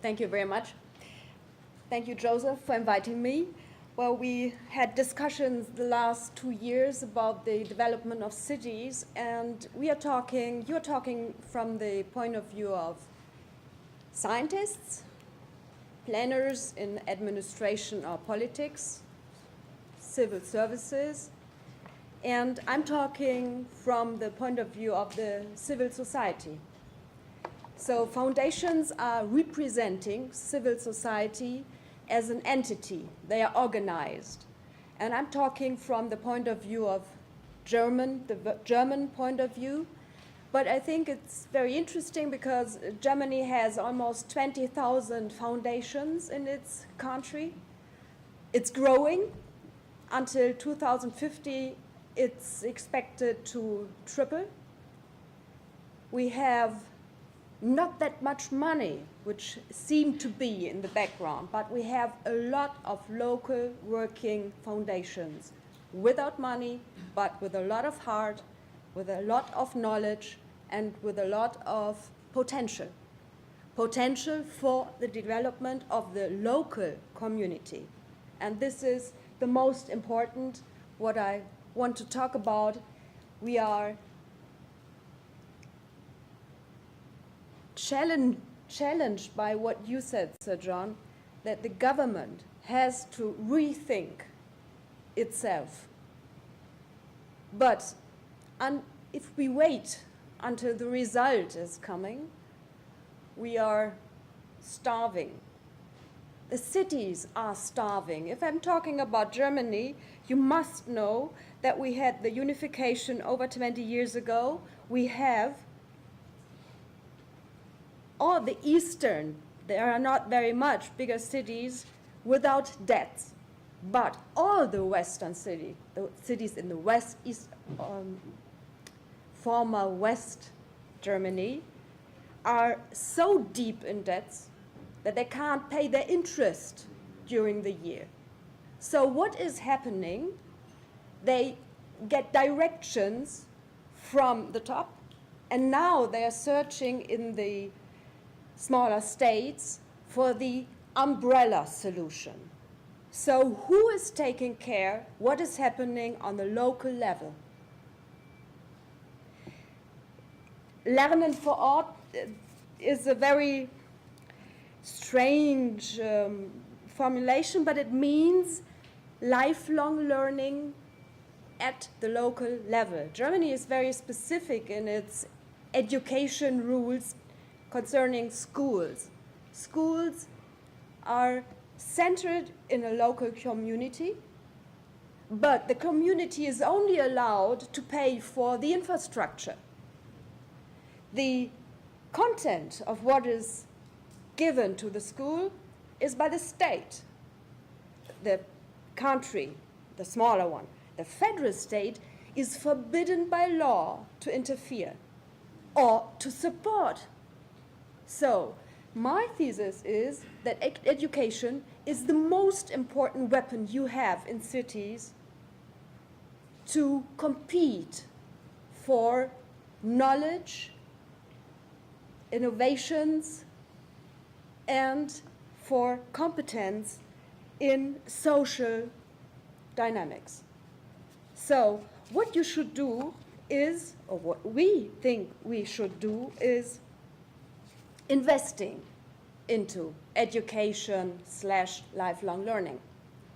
Thank you very much. Thank you, Joseph, for inviting me. Well, we had discussions the last 2 years about the development of cities, and you're talking from the point of view of scientists, planners in administration or politics, civil services, and I'm talking from the point of view of the civil society. So foundations are representing civil society as an entity. They are organized. And I'm talking from the point of view of the German point of view. But I think it's very interesting because Germany has almost 20,000 foundations in its country. It's growing. Until 2050, it's expected to triple. We have not that much money, which seemed to be in the background, but we have a lot of local working foundations without money, but with a lot of heart, with a lot of knowledge, and with a lot of potential. Potential for the development of the local community. And this is the most important, what I want to talk about. We are challenged by what you said, Sir John, that the government has to rethink itself. But if we wait until the result is coming, we are starving. The cities are starving. If I'm talking about Germany, you must know that we had the unification over 20 years ago. We have all the eastern, there are not very much bigger cities without debts. But all the western cities, the cities in the former West Germany, are so deep in debts that they can't pay their interest during the year. So what is happening? They get directions from the top, and now they are searching in the smaller states for the umbrella solution. So who is taking care what is happening on the local level? Lernen vor Ort is a very strange formulation, but it means lifelong learning at the local level. Germany is very specific in its education rules concerning schools. Schools are centered in a local community, but the community is only allowed to pay for the infrastructure. The content of what is given to the school is by the state, the country, the smaller one. The federal state is forbidden by law to interfere or to support. So my thesis is that education is the most important weapon you have in cities to compete for knowledge, innovations, and for competence in social dynamics. So what you should do is, or what we think we should do is investing into education/lifelong learning,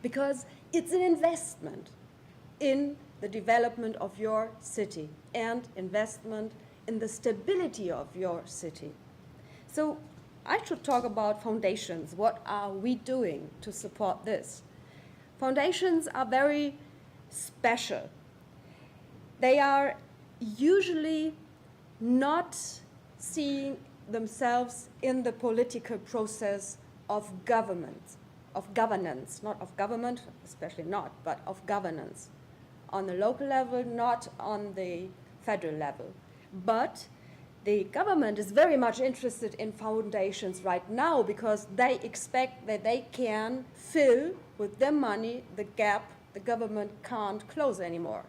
because it's an investment in the development of your city and investment in the stability of your city. So I should talk about foundations. What are we doing to support this? Foundations are very special. They are usually not seeing themselves in the political process of governance, not of government, especially not, but of governance. On the local level, not on the federal level. But the government is very much interested in foundations right now because they expect that they can fill with their money the gap the government can't close anymore.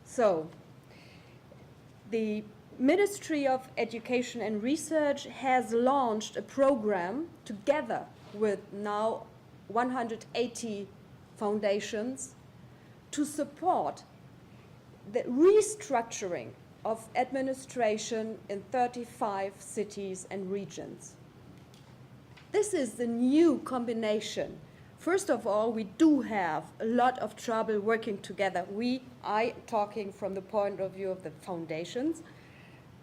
So the Ministry of Education and Research has launched a program together with now 180 foundations to support the restructuring of administration in 35 cities and regions. This is the new combination. First of all, we do have a lot of trouble working together. I talking from the point of view of the foundations,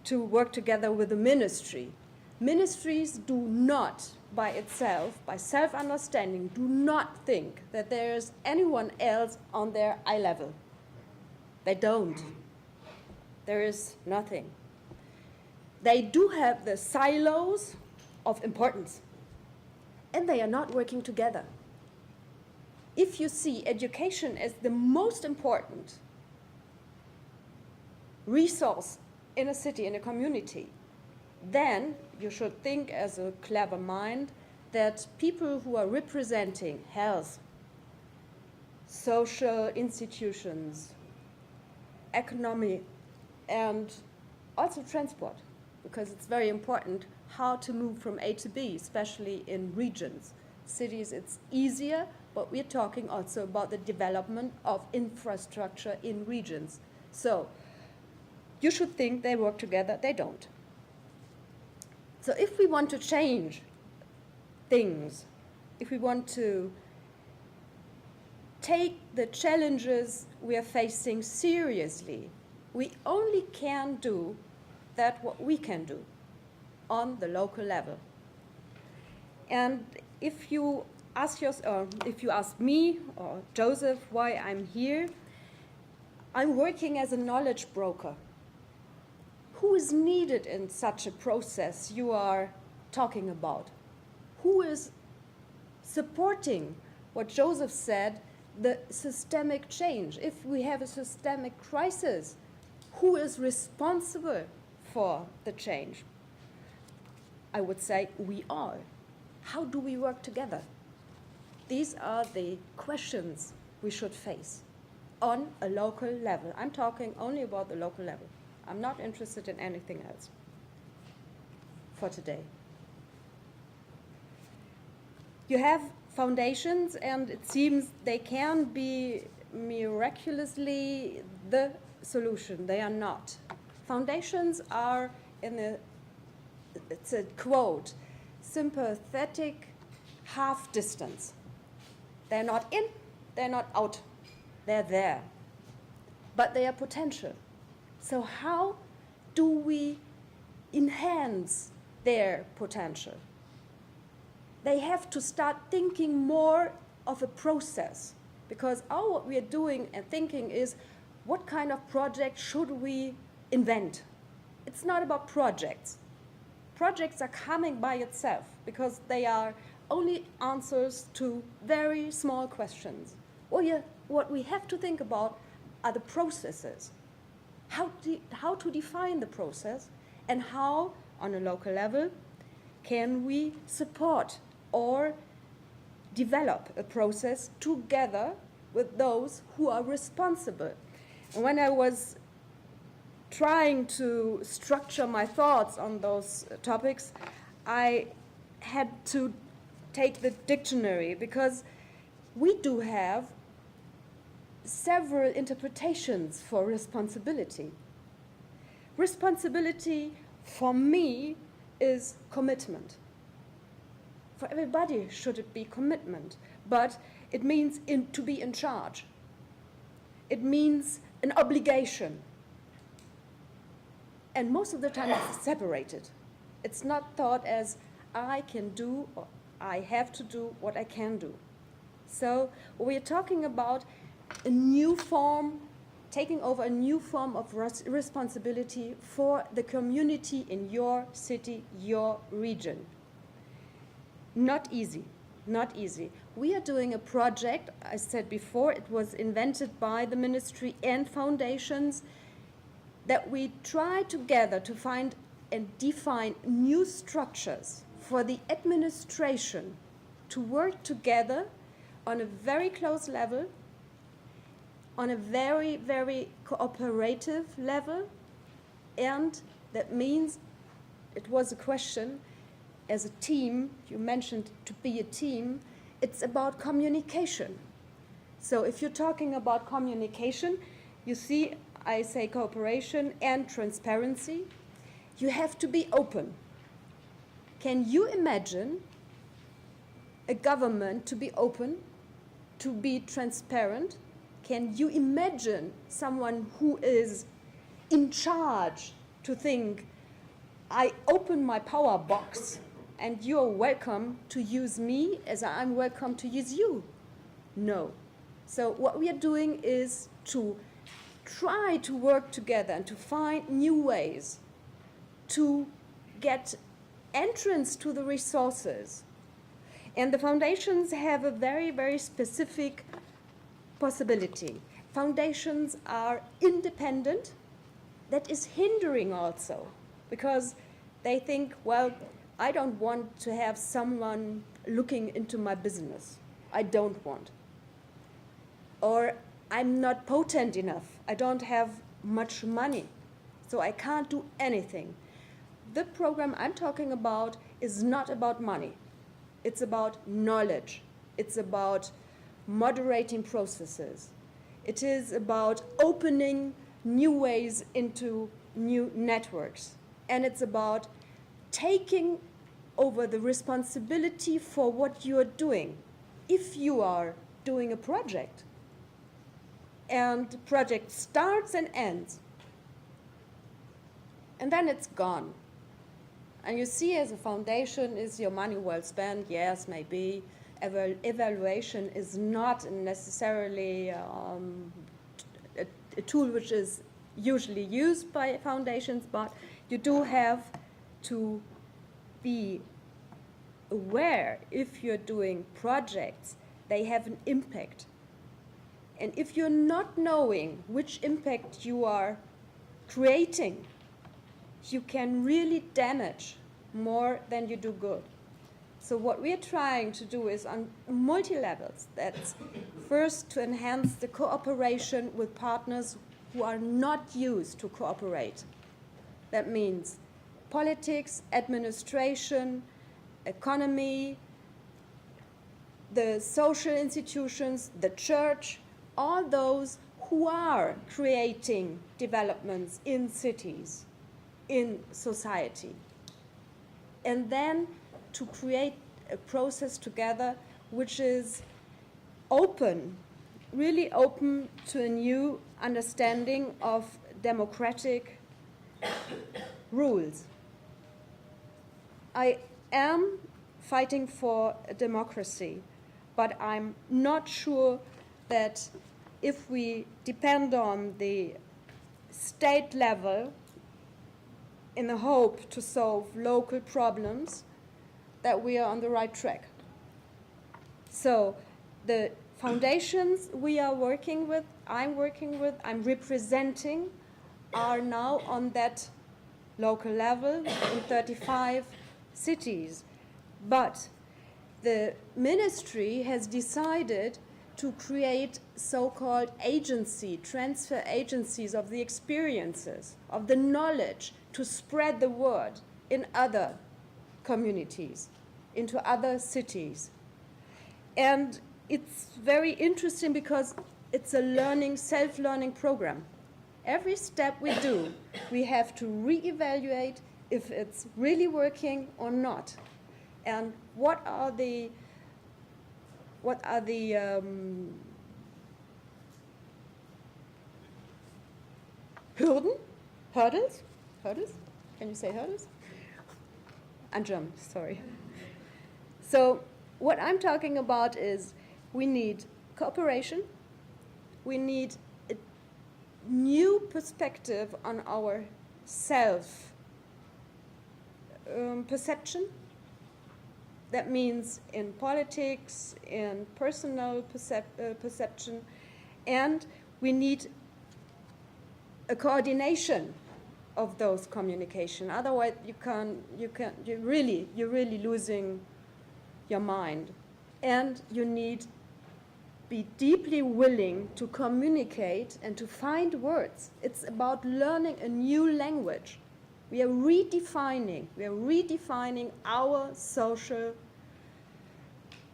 to work together with the ministry. Ministries do not, by itself, by self-understanding, do not think that there is anyone else on their eye level. They don't. There is nothing. They do have the silos of importance, and they are not working together. If you see education as the most important resource in a city, in a community, then you should think as a clever mind that people who are representing health, social institutions, economy, and also transport, because it's very important how to move from A to B, especially in regions. Cities, it's easier, but we're talking also about the development of infrastructure in regions. So you should think they work together. They don't. So if we want to change things, if we want to take the challenges we are facing seriously, we only can do that what we can do on the local level. And if you ask if you ask me or Joseph why I'm here, I'm working as a knowledge broker. Who is needed in such a process you are talking about? Who is supporting what Joseph said, the systemic change? If we have a systemic crisis, who is responsible for the change? I would say we are. How do we work together? These are the questions we should face on a local level. I'm talking only about the local level. I'm not interested in anything else for today. You have foundations, and it seems they can be miraculously the solution. They are not. Foundations are it's a quote, sympathetic half distance. They're not in, they're not out, they're there. But they are potential. So how do we enhance their potential? They have to start thinking more of a process, because all what we are doing and thinking is what kind of project should we invent? It's not about projects. Projects are coming by itself because they are only answers to very small questions. What we have to think about are the processes. How to define the process, and how, on a local level, can we support or develop a process together with those who are responsible. And when I was trying to structure my thoughts on those topics, I had to take the dictionary, because we do have several interpretations for responsibility. Responsibility, for me, is commitment. For everybody should it be commitment, but it means to be in charge. It means an obligation. And most of the time it's separated. It's not thought as I can do or I have to do what I can do. So we're talking about a new form, taking over a new form of responsibility for the community in your city, your region. Not easy, not easy. We are doing a project, I said before, it was invented by the ministry and foundations, that we try together to find and define new structures for the administration to work together on a very close level, on a very, very cooperative level, and That means it was a question as a team, you mentioned to be a team, it's about communication. So if you're talking about communication, you see, I say cooperation and transparency. You have to be open. Can you imagine a government to be open, to be transparent? Can you imagine someone who is in charge to think, I open my power box and you're welcome to use me as I'm welcome to use you? No. So what we are doing is to try to work together and to find new ways to get entrance to the resources. And the foundations have a very, very specific possibility. Foundations are independent. That is hindering also, because they think, well, I don't want to have someone looking into my business. I don't want. Or I'm not potent enough. I don't have much money, so I can't do anything. The program I'm talking about is not about money. It's about knowledge. It's about moderating processes. It is about opening new ways into new networks. And it's about taking over the responsibility for what you're doing. If you are doing a project, and the project starts and ends, and then it's gone. And you see as a foundation, is your money well spent? Yes, maybe. Evaluation is not necessarily a tool which is usually used by foundations, but you do have to be aware if you're doing projects, they have an impact. And if you're not knowing which impact you are creating, you can really damage more than you do good. So what we're trying to do is on multi-levels. That's first to enhance the cooperation with partners who are not used to cooperate. That means politics, administration, economy, the social institutions, the church, all those who are creating developments in cities, in society. And then to create a process together which is open, really open to a new understanding of democratic rules. I am fighting for a democracy, but I'm not sure that if we depend on the state level in the hope to solve local problems, that we are on the right track. So the foundations we are working with, I'm I'm representing, are now on that local level in 35 cities. But the ministry has decided to create so-called transfer agencies of the experiences, of the knowledge, to spread the word in other communities, into other cities. And it's very interesting because it's a self-learning program. Every step we do, we have to reevaluate if it's really working or not. And what are the hurdles? Can you say hurdles? I'm German, sorry. So what I'm talking about is we need cooperation, we need a new perspective on our self-perception. That means in politics, in personal perception, and we need a coordination of those communication. Otherwise, you're really losing your mind, and you need be deeply willing to communicate and to find words. It's about learning a new language. We are redefining our social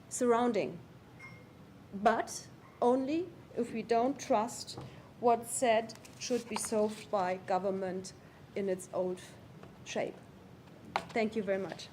surrounding, but only if we don't trust what's said should be solved by government in its old shape. Thank you very much.